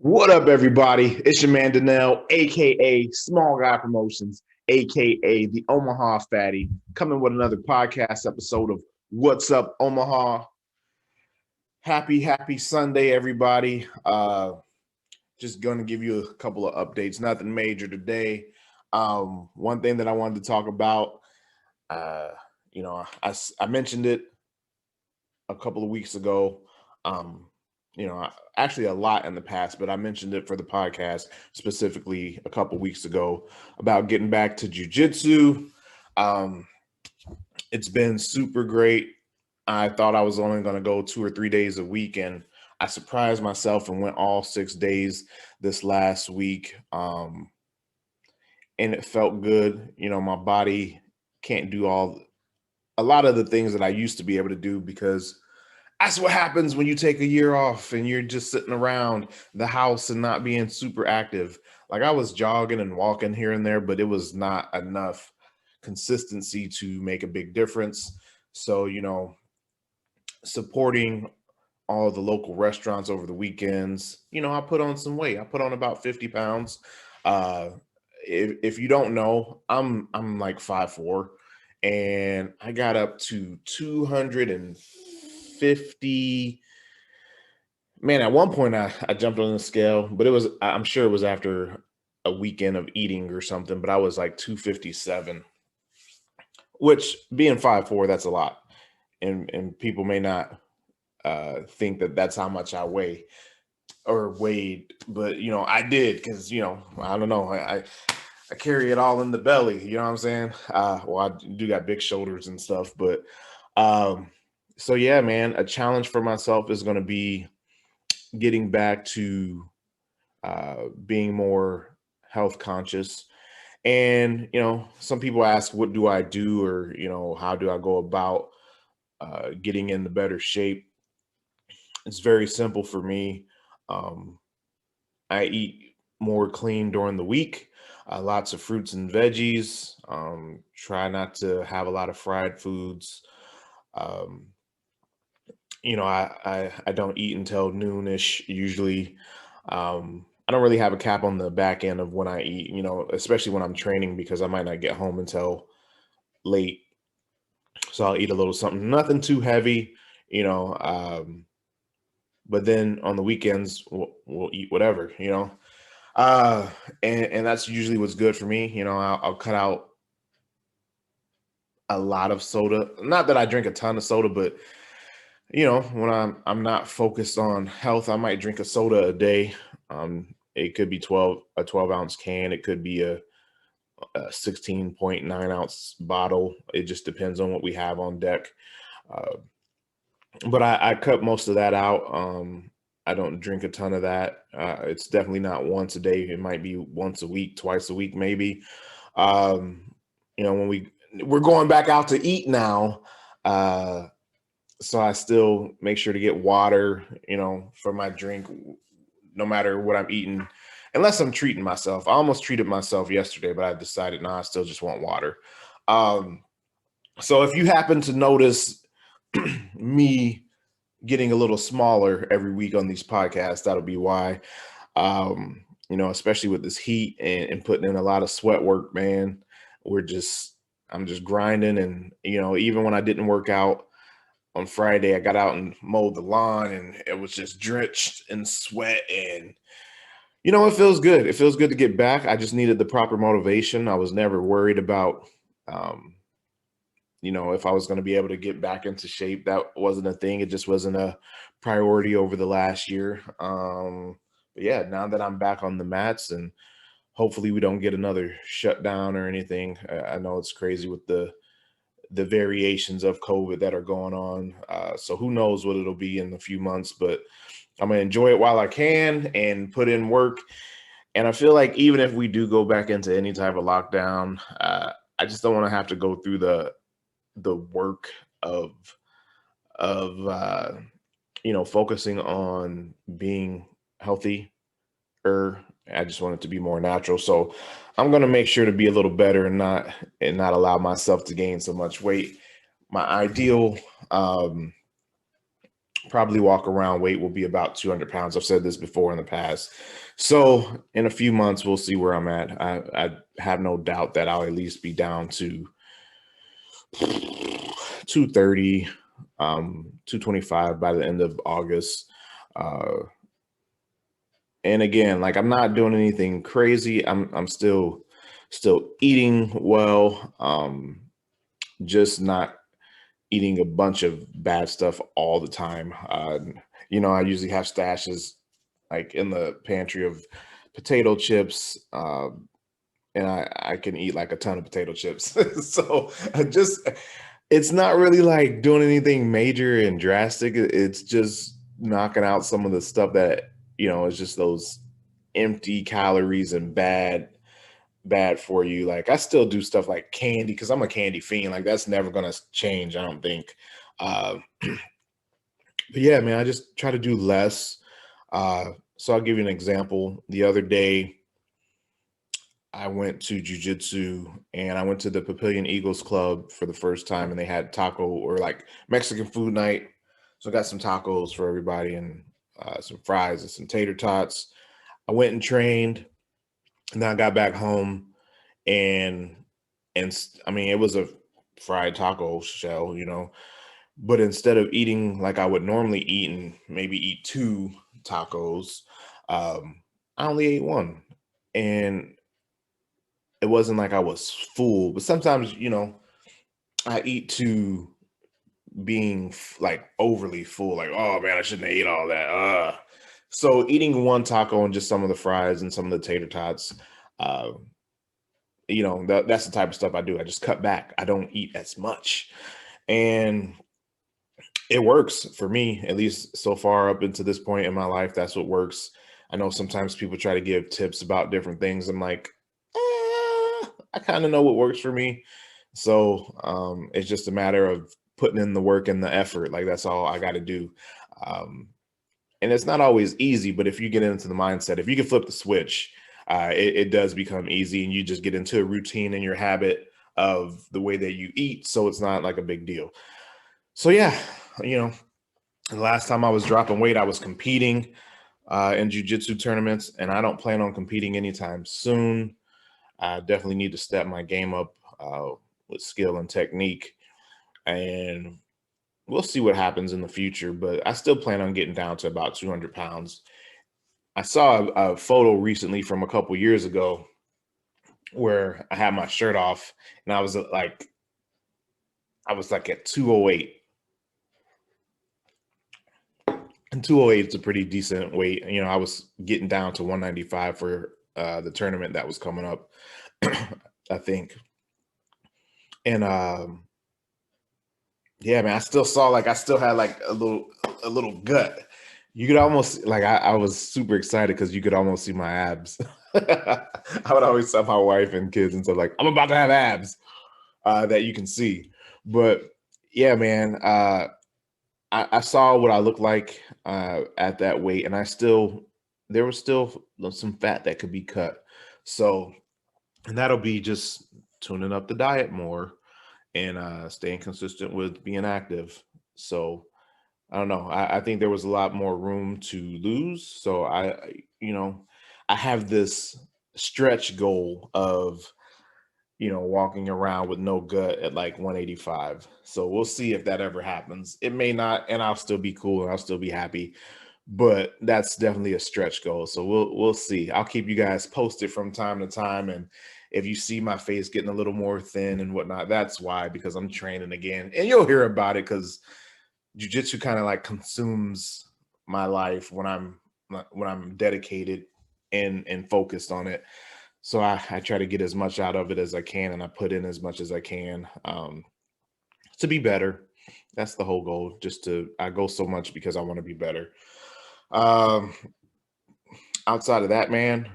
What up, everybody? It's your man Danelle, aka Small Guy Promotions, aka the Omaha Fatty, coming with another podcast episode of What's Up Omaha. Happy Sunday, everybody. Just gonna give you a couple of updates. Nothing major today. One thing that I wanted to talk about, uh, I mentioned it a couple of weeks ago. Um, Actually a lot in the past, but I mentioned it for the podcast specifically a couple weeks ago about getting back to jujitsu. Um, it's been super great. I thought I was only going to go 2 or 3 days a week, and I surprised myself and went all 6 days this last week. And it felt good. My body can't do a lot of the things that I used to be able to do because that's what happens when you take a year off and you're just sitting around the house and not being super active. Like, I was jogging and walking here and there, but it was not enough consistency to make a big difference. So, supporting all the local restaurants over the weekends, I put on some weight. I put on about 50 pounds. Uh, if you don't know, I'm like 5'4", and I got up to 250. Man, at one point I jumped on the scale, but I'm sure it was after a weekend of eating or something, but I was like 257, which, being 5'4", that's a lot. And people may not think that that's how much I weigh or weighed, but I did, because I don't know, I carry it all in the belly, you know what I'm saying? Well, I do got big shoulders and stuff, but um so yeah, man, a challenge for myself is going to be getting back to being more health conscious. And some people ask, what do I do, or how do I go about getting in the better shape? It's very simple for me. um, I eat more clean during the week, lots of fruits and veggies. Try not to have a lot of fried foods. um, I don't eat until noonish usually. I don't really have a cap on the back end of when I eat, especially when I'm training, because I might not get home until late. So I'll eat a little something, nothing too heavy, you know. But then on the weekends, we'll eat whatever, Uh, and that's usually what's good for me. I'll cut out a lot of soda. Not that I drink a ton of soda, but when I'm not focused on health, I might drink a soda a day. It could be 12-ounce can. It could be a 16.9-ounce bottle. It just depends on what we have on deck. Uh, but I cut most of that out. I don't drink a ton of that. It's definitely not once a day. It might be once a week, twice a week, maybe. When we're going back out to eat now. So I still make sure to get water, for my drink, no matter what I'm eating, unless I'm treating myself. I almost treated myself yesterday, but I decided, no, I still just want water. So if you happen to notice me getting a little smaller every week on these podcasts, that'll be why. Especially with this heat and putting in a lot of sweat work, man. I'm just grinding. And, even when I didn't work out on Friday, I got out and mowed the lawn, and it was just drenched in sweat. And, it feels good. It feels good to get back. I just needed the proper motivation. I was never worried about, if I was going to be able to get back into shape. That wasn't a thing. It just wasn't a priority over the last year. But yeah, now that I'm back on the mats, and hopefully we don't get another shutdown or anything. I know it's crazy with the variations of COVID that are going on. So who knows what it'll be in a few months, but I'm going to enjoy it while I can and put in work. And I feel like even if we do go back into any type of lockdown, I just don't want to have to go through the work of focusing on being healthy. I just want it to be more natural. So I'm going to make sure to be a little better and not allow myself to gain so much weight. My ideal Probably walk around weight will be about 200 pounds. I've said this before in the past. So in a few months, we'll see where I'm at. I have no doubt that I'll at least be down to 230, 225 by the end of August. Uh, and again, like I'm not doing anything crazy. I'm still eating well. Just not eating a bunch of bad stuff all the time. I usually have stashes like in the pantry of potato chips, and I can eat like a ton of potato chips. So I just it's not really like doing anything major and drastic. It's just knocking out some of the stuff that is just those empty calories and bad for you. Like I still do stuff like candy because I'm a candy fiend. Like that's never gonna change, I don't think. Uh, but yeah, man, I just try to do less. So I'll give you an example. The other day, I went to jujitsu and I went to the Papillion Eagles Club for the first time, and they had taco or like Mexican food night. So I got some tacos for everybody and some fries and some tater tots. I went and trained, and then I got back home and I mean it was a fried taco shell, but instead of eating like I would normally eat and maybe eat two tacos, I only ate one, and it wasn't like I was full. But sometimes I eat to being like overly full, like oh man, I shouldn't have ate all that. So eating one taco and just some of the fries and some of the tater tots. Uh, that's the type of stuff I do. I just cut back. I don't eat as much, and it works for me, at least so far up into this point in my life. That's what works. I know sometimes people try to give tips about different things. I'm like, I kind of know what works for me. So it's just a matter of putting in the work and the effort. Like that's all I got to do. Um, and it's not always easy, but if you get into the mindset, if you can flip the switch, it does become easy, and you just get into a routine and your habit of the way that you eat. So it's not like a big deal. So yeah, you know, the last time I was dropping weight, I was competing in jujitsu tournaments, and I don't plan on competing anytime soon. I definitely need to step my game up with skill and technique, and we'll see what happens in the future. But I still plan on getting down to about 200 pounds. I saw a photo recently from a couple years ago where I had my shirt off, and I was like at 208. And 208 is a pretty decent weight. I was getting down to 195 for the tournament that was coming up, I think. And yeah, man, I still had like a little gut. You could almost like I was super excited because you could almost see my abs. I would always tell my wife and kids and stuff like, I'm about to have abs that you can see. But yeah, man, I saw what I looked like at that weight, and there was still some fat that could be cut. So, and that'll be just tuning up the diet more and staying consistent with being active. So, I don't know. I think there was a lot more room to lose. So I have this stretch goal of walking around with no gut at like 185. So we'll see if that ever happens. It may not, and I'll still be cool and I'll still be happy. But that's definitely a stretch goal. So we'll see. I'll keep you guys posted from time to time. And if you see my face getting a little more thin and whatnot, that's why, because I'm training again. And you'll hear about it because jujitsu kind of like consumes my life when I'm dedicated and focused on it. So I try to get as much out of it as I can, and I put in as much as I can to be better. That's the whole goal. I go so much because I want to be better. Um, Outside of that, man,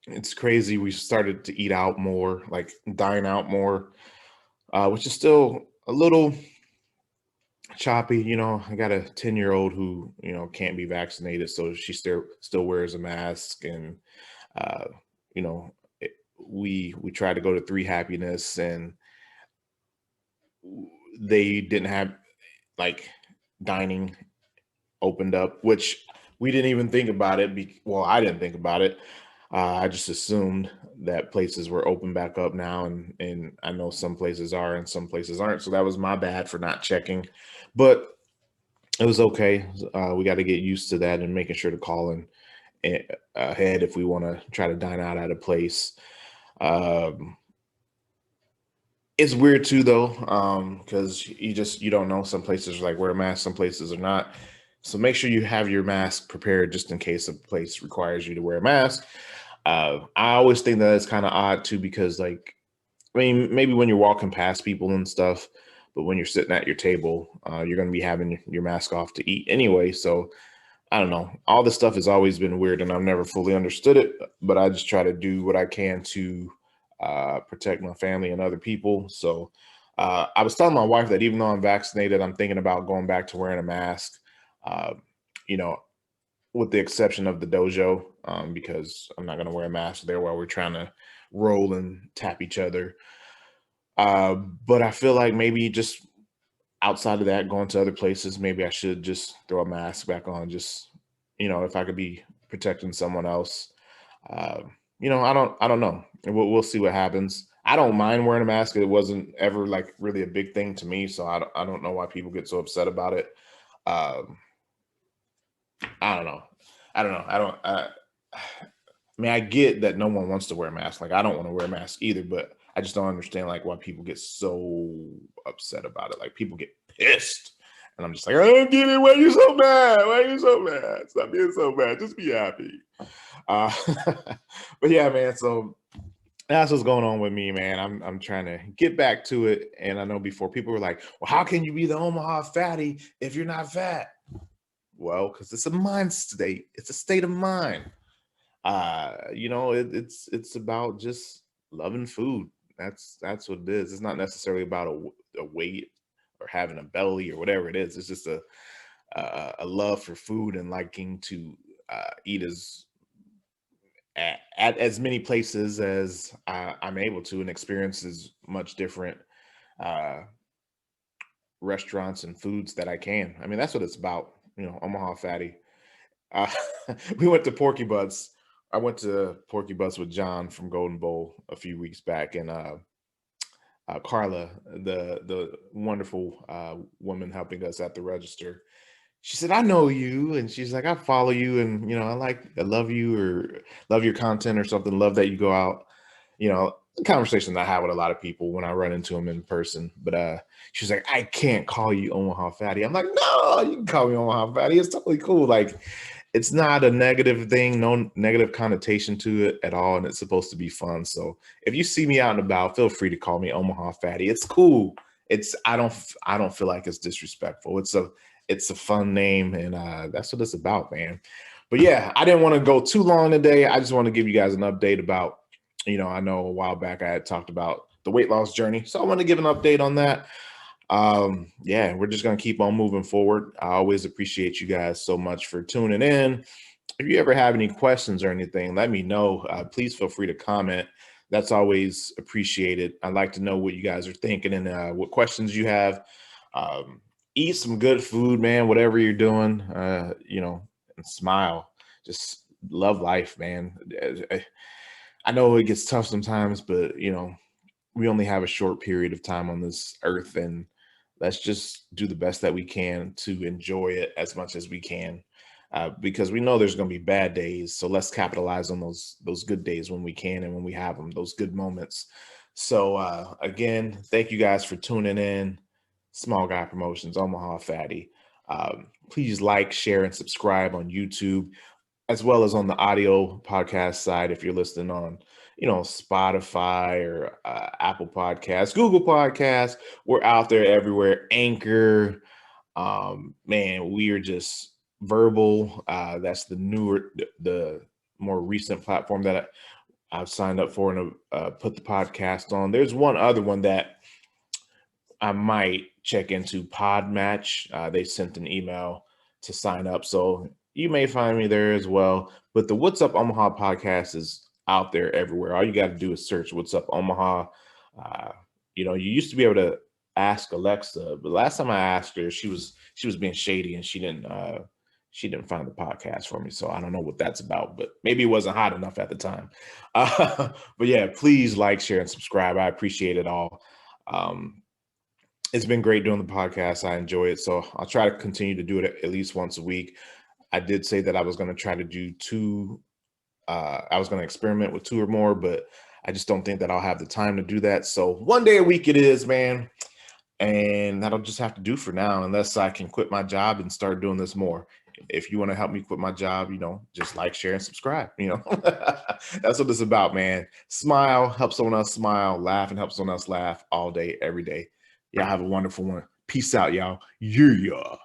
it's crazy. We started to eat out more, like dine out more, which is still a little choppy. I got a 10-year-old who can't be vaccinated, so she still wears a mask, and uh, you know we tried to go to Three Happiness, and they didn't have like dining opened up, which we didn't even think about it. Well, I didn't think about it. I just assumed that places were open back up now, and I know some places are and some places aren't. So that was my bad for not checking, but it was okay. We got to get used to that and making sure to call in ahead if we want to try to dine out at a place. Um, it's weird too though, because you don't know. Some places are like wear a mask, some places are not. So make sure you have your mask prepared just in case a place requires you to wear a mask. I always think that it's kind of odd too, because like, I mean, maybe when you're walking past people and stuff, but when you're sitting at your table, you're going to be having your mask off to eat anyway. So I don't know. All this stuff has always been weird, and I've never fully understood it. But I just try to do what I can to protect my family and other people. So I was telling my wife that even though I'm vaccinated, I'm thinking about going back to wearing a mask. Uh, you know, with the exception of the dojo, because I'm not going to wear a mask there while we're trying to roll and tap each other. Uh, but I feel like maybe just outside of that, going to other places, maybe I should just throw a mask back on. Just if I could be protecting someone else. Uh, I don't know. We'll see what happens. I don't mind wearing a mask. It wasn't ever like really a big thing to me, so I don't know why people get so upset about it. Um, I don't know. I don't know. I mean, I get that no one wants to wear a mask. Like, I don't want to wear a mask either, but I just don't understand like why people get so upset about it. Like, people get pissed, and I'm just like, I don't get it. Why are you so mad? Why are you so mad? Stop being so mad. Just be happy. Uh, but yeah, man. So that's what's going on with me, man. I'm trying to get back to it, and I know before people were like, "Well, how can you be the Omaha fatty if you're not fat?" Well, because it's a mind state. It's a state of mind. It's about just loving food. That's what it is. It's not necessarily about a weight or having a belly or whatever it is. It's just a love for food and liking to eat at as many places as I'm able to, and experience as much different uh, restaurants and foods that I can. I mean, that's what it's about. Omaha fatty. Uh, we went to Porky Butts. I went to Porky Butts with John from Golden Bowl a few weeks back, and Carla, the wonderful woman helping us at the register, she said, "I know you," and she's like, "I follow you, and I love you, or love your content or something. Love that you go out." The conversation that I have with a lot of people when I run into them in person. But she's like, "I can't call you Omaha Fatty." I'm like, "No, you can call me Omaha Fatty. It's totally cool. Like, it's not a negative thing, no negative connotation to it at all, and it's supposed to be fun. So if you see me out and about, feel free to call me Omaha Fatty. It's cool. I don't feel like it's disrespectful. It's a fun name, and that's what it's about, man. But yeah, I didn't want to go too long today. I just want to give you guys an update about, I know a while back I had talked about the weight loss journey, so I want to give an update on that. Yeah, we're just gonna keep on moving forward. I always appreciate you guys so much for tuning in. If you ever have any questions or anything, let me know. Please feel free to comment. That's always appreciated. I'd like to know what you guys are thinking and what questions you have. Um, Eat some good food, man. Whatever you're doing, and smile. Just love life, man. I know it gets tough sometimes, but we only have a short period of time on this earth, and let's just do the best that we can to enjoy it as much as we can, because we know there's going to be bad days. So let's capitalize on those good days when we can and when we have them, those good moments. So again, thank you guys for tuning in. Small Guy Promotions, Omaha Fatty. Please like, share, and subscribe on YouTube, as well as on the audio podcast side. If you're listening on, Spotify or Apple Podcasts, Google Podcasts, we're out there everywhere. Anchor, man, we are just Verbal. That's the more recent platform that I've signed up for and put the podcast on. There's one other one that I might check into, Podmatch. They sent an email to sign up, so you may find me there as well. But the What's Up Omaha podcast is out there everywhere. All you got to do is search What's Up Omaha. You used to be able to ask Alexa, but last time I asked her, she was being shady and she didn't find the podcast for me. So I don't know what that's about, but maybe it wasn't hot enough at the time. But yeah, please like, share, and subscribe. I appreciate it all. It's been great doing the podcast. I enjoy it. So I'll try to continue to do it at least once a week. I did say that I was going to try to do two. I was going to experiment with two or more, but I just don't think that I'll have the time to do that. So one day a week it is, man. And that'll just have to do for now, unless I can quit my job and start doing this more. If you want to help me quit my job, just like, share, and subscribe. That's what it's about, man. Smile, help someone else smile, laugh, and help someone else laugh all day, every day. Y'all have a wonderful one. Peace out, y'all. Yeah.